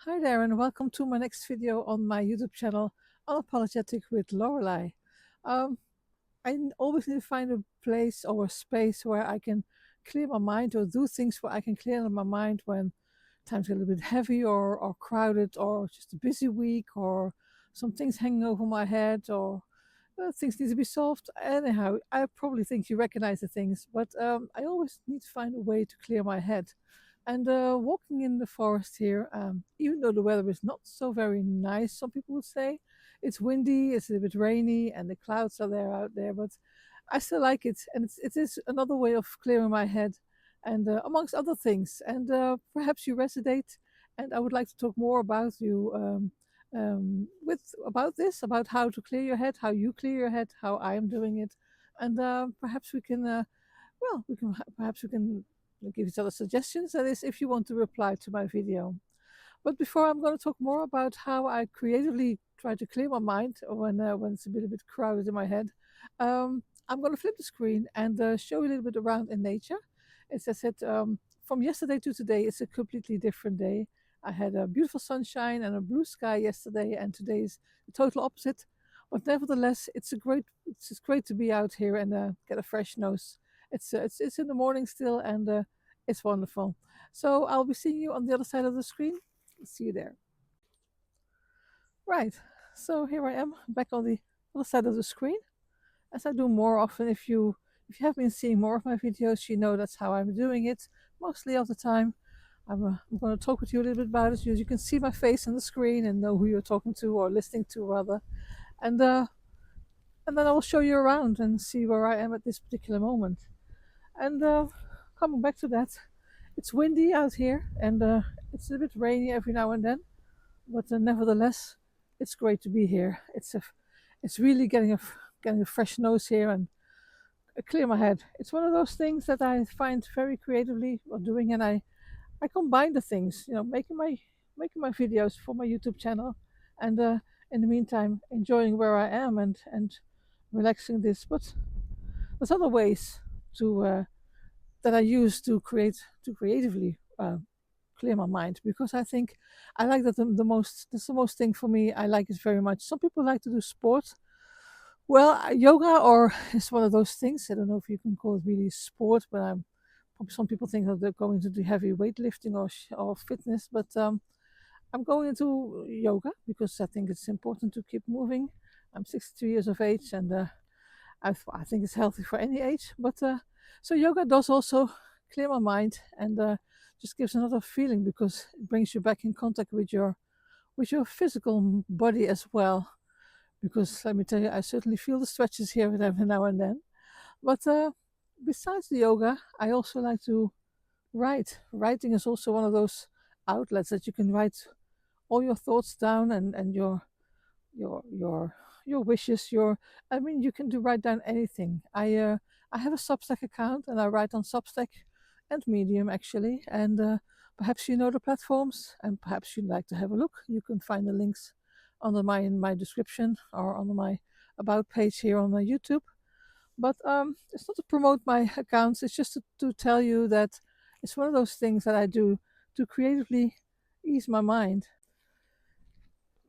Hi there, and welcome to my next video on my YouTube channel, Unapologetic with Lorelei. Um, always need to find a place or a space where I can clear my mind or do things where I can clear my mind when times get a little bit heavy or crowded or just a busy week or some things hanging over my head or things need to be solved. Anyhow, I probably think you recognize the things, but I always need to find a way to clear my head. And walking in the forest here, even though the weather is not so very nice, some people would say it's windy, it's a little bit rainy, and the clouds are there out there, but I still like it, and it is another way of clearing my head, and amongst other things. And perhaps you resonate, and I would like to talk more about you with about this, about how to clear your head, how you clear your head, how I am doing it, and perhaps we can. Perhaps we can give each other suggestions. That is, if you want to reply to my video. But before, I'm going to talk more about how I creatively try to clear my mind when it's a bit crowded in my head. I'm going to flip the screen and show you a little bit around in nature. As I said, from yesterday to today, it's a completely different day. I had a beautiful sunshine and a blue sky yesterday, and today is the total opposite. But nevertheless, it's great to be out here and get a fresh nose. It's in the morning still, and it's wonderful. So I'll be seeing you on the other side of the screen. See you there. Right. So here I am back on the other side of the screen. As I do more often, if you have been seeing more of my videos, you know that's how I'm doing it mostly of the time. I'm going to talk with you a little bit about it, so you can see my face on the screen and know who you're talking to or listening to rather. And uh, and then I will show you around and see where I am at this particular moment. And coming back to that, it's windy out here and it's a bit rainy every now and then, but nevertheless, it's great to be here. It's really getting a fresh nose here and clear my head. It's one of those things that I find very creatively doing, and I combine the things, making my videos for my YouTube channel, and in the meantime enjoying where I am and relaxing this. But there's other ways to that I use to creatively clear my mind, because I think I like that the most. That's the most thing for me. I like it very much. Some people like to do sport. Well, yoga or is one of those things. I don't know if you can call it really sport, but some people think that they're going to do heavy weightlifting or fitness, but I'm going into yoga because I think it's important to keep moving. I'm 62 years of age, and I think it's healthy for any age. But so yoga does also clear my mind and just gives another feeling because it brings you back in contact with your physical body as well. Because let me tell you, I certainly feel the stretches here every now and then. But besides the yoga, I also like to write. Writing is also one of those outlets that you can write all your thoughts down and your your your wishes. I mean, you can do write down anything. I have a Substack account and I write on Substack and Medium actually. And perhaps you know the platforms, and perhaps you'd like to have a look. You can find the links under my description or under my about page here on my YouTube. But it's not to promote my accounts. It's just to tell you that it's one of those things that I do to creatively ease my mind,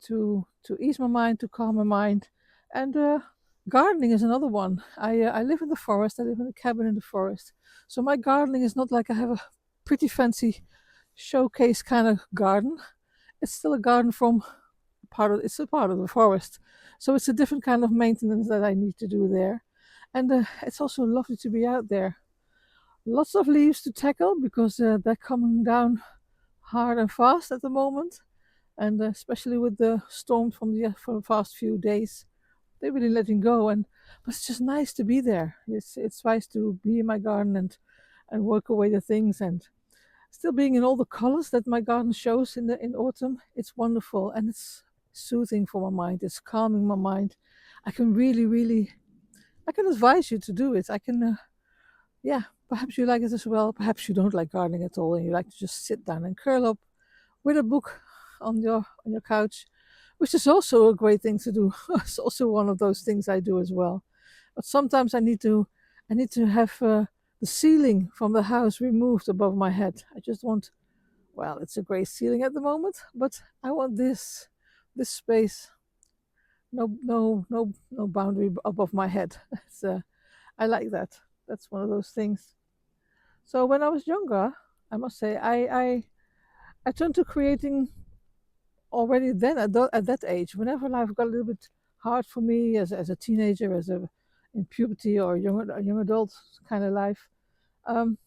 to ease my mind, to calm my mind, and gardening is another one. I live in the forest. I live in a cabin in the forest, so my gardening is not like I have a pretty fancy showcase kind of garden. It's still a garden from it's a part of the forest, so it's a different kind of maintenance that I need to do there, and it's also lovely to be out there. Lots of leaves to tackle because they're coming down hard and fast at the moment, and especially with the storm from the past few days, they're really letting go. And but it's just nice to be there. It's nice to be in my garden and work away the things and still being in all the colors that my garden shows in autumn. It's wonderful and it's soothing for my mind. It's calming my mind. I can really I can advise you to do it. I can yeah, perhaps you like it as well. Perhaps you don't like gardening at all and you like to just sit down and curl up with a book on your couch, which is also a great thing to do. It's also one of those things I do as well. But sometimes I need to have the ceiling from the house removed above my head. I just want well, it's a gray ceiling at the moment, but I want this space, no boundary above my head. I like that. That's one of those things. So when I was younger, I must say I turned to creating already then at that age. Whenever life got a little bit hard for me as a teenager, as a in puberty or young adult kind of life, um,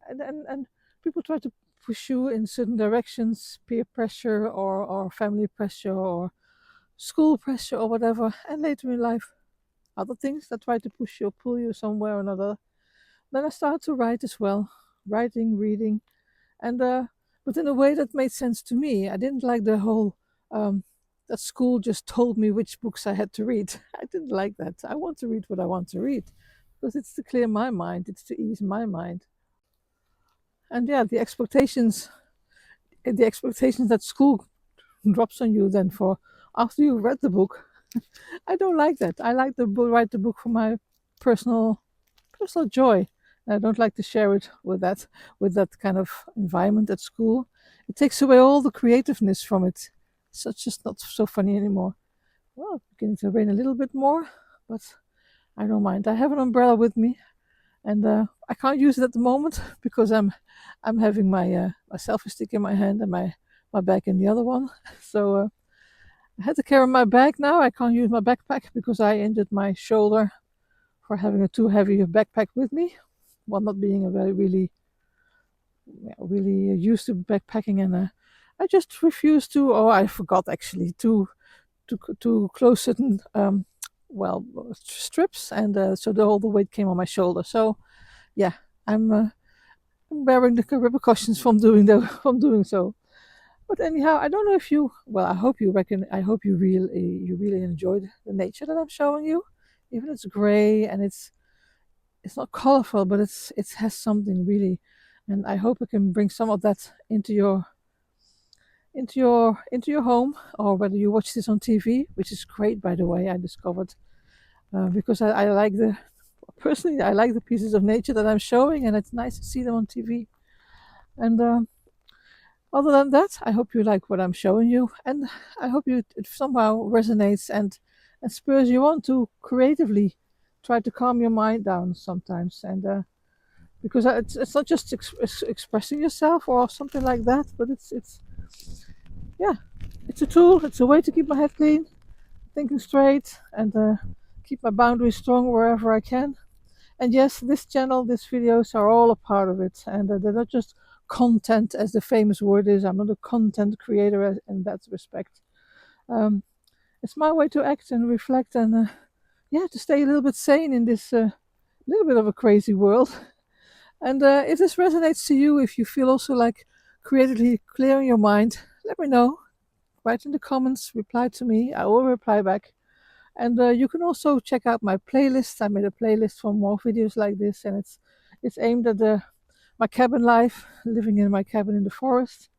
and people try to push you in certain directions, peer pressure or family pressure or school pressure or whatever, and later in life, other things that try to push you or pull you somewhere or another. Then I started to write as well, writing, reading, and but in a way that made sense to me. I didn't like the whole that school just told me which books I had to read. I didn't like that. I want to read what I want to read because it's to clear my mind, it's to ease my mind. And yeah, the expectations that school drops on you then for after you read the book, I don't like that. I like to write the book for my personal personal joy. I don't like to share it with that kind of environment at school. It takes away all the creativeness from it. So it's just not so funny anymore. Well, beginning to rain a little bit more, but I don't mind. I have an umbrella with me, and I can't use it at the moment because I'm having my selfie stick in my hand and my bag in the other one. So I had to carry my bag now. I can't use my backpack because I injured my shoulder for having a too heavy backpack with me, while not being a very really really used to backpacking, and I just refused to, or I forgot actually to close certain well strips, and so all the weight came on my shoulder. So yeah, I'm bearing the repercussions from from doing so. But anyhow, I don't know if you. Well, I hope you reckon. I hope you really enjoyed the nature that I'm showing you, even it's gray and it's not colorful, but it has something really, and I hope I can bring some of that into your home, or whether you watch this on TV, which is great by the way. I discovered because I like the personally I like the pieces of nature that I'm showing, and it's nice to see them on TV. And other than that, I hope you like what I'm showing you, and I hope it somehow resonates and spurs you on to creatively try to calm your mind down sometimes, and because it's not just expressing yourself or something like that, but it's yeah, it's a tool. It's a way to keep my head clean, thinking straight, and keep my boundaries strong wherever I can. And yes, this channel, these videos are all a part of it, and they're not just content as the famous word is. I'm not a content creator in that respect. Um, it's my way to act and reflect, and yeah, to stay a little bit sane in this little bit of a crazy world. And if this resonates to you, if you feel also like creatively clearing your mind, let me know. Write in the comments, reply to me. I will reply back. And you can also check out my playlist. I made a playlist for more videos like this, and it's aimed at my cabin life, living in my cabin in the forest.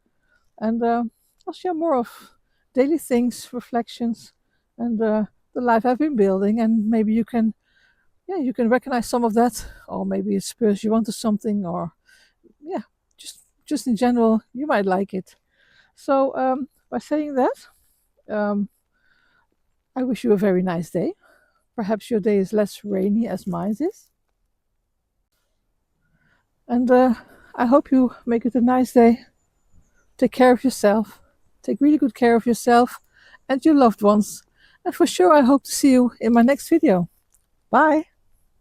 And I'll share more of daily things, reflections, and the life I've been building. And maybe yeah, you can recognize some of that, or maybe it spurs you onto something, or yeah, just in general, you might like it. So by saying that, um, I wish you a very nice day. Perhaps your day is less rainy as mine is, and I hope you make it a nice day. Take care of yourself. Take really good care of yourself and your loved ones. And for sure, I hope to see you in my next video. Bye.